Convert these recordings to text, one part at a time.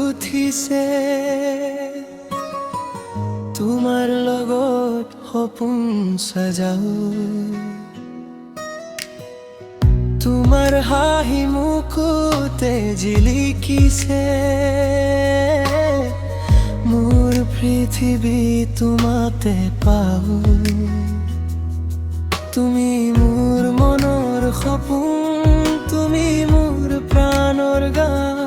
উঠিছে তোমাৰ লগত সপোন সজাও তোমাৰ হাঁহি মুখতে জিলিকিছে মোৰ পৃথিৱী তোমাতে পাও তুমি মোৰ মনৰ সপোন তুমি মোৰ প্ৰাণৰ গান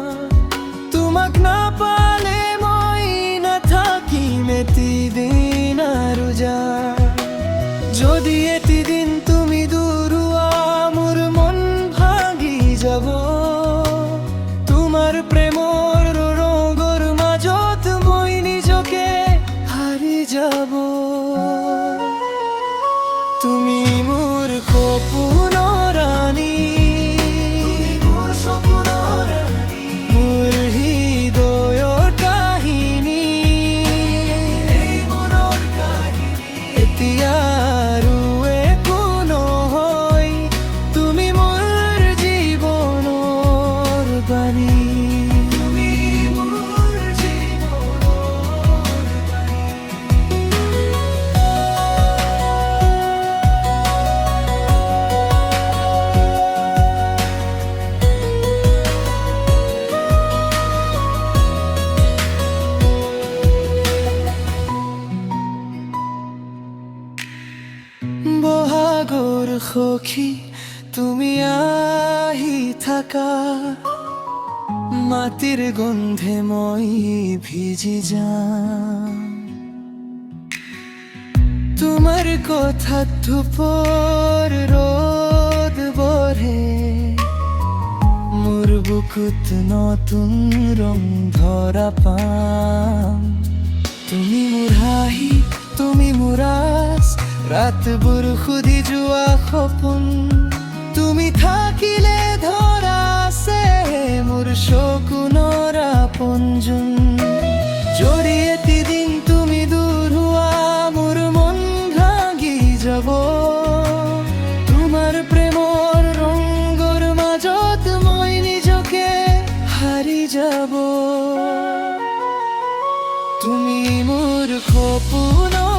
তোমাক নাপালে মই নাথাকিম এদিন আৰু যদি এদিন তুমি দূৰ হোৱা মোৰ মন ভাঙি যাব তোমাৰ প্ৰেমৰ ৰঙৰ মাজত মই নিজকে হাৰি যাব তুমি মোৰ সপোনৰ ৰাণী মোৰ হৃদয়ৰ কাহিনী এতিয়া আৰু একো নহয় তুমি মোৰ জীৱনৰ বাণী বহাগৰ সখী তুমি আহি থাকা মাটিৰ গন্ধে মই ভিজি যাম তোমাৰ কথাত ধূপৰ ৰ'দ বহে মোৰ বুকুত নতুন ৰং ধৰা পাম তুমি মোৰ হাঁহি তুমি মোৰ আশ ৰাতবোৰ সুধি যোৱা সপোন তুমি থাকিলে ধৰা আছে মোৰ সকুনৰ আপোনজন যদি এদিন তুমি দূৰ হোৱা মোৰ মন ভাঙি যাব তোমাৰ প্ৰেমৰ ৰঙৰ মাজত মই নিজকে হাৰি যাব তুমি মোৰ সপোনৰ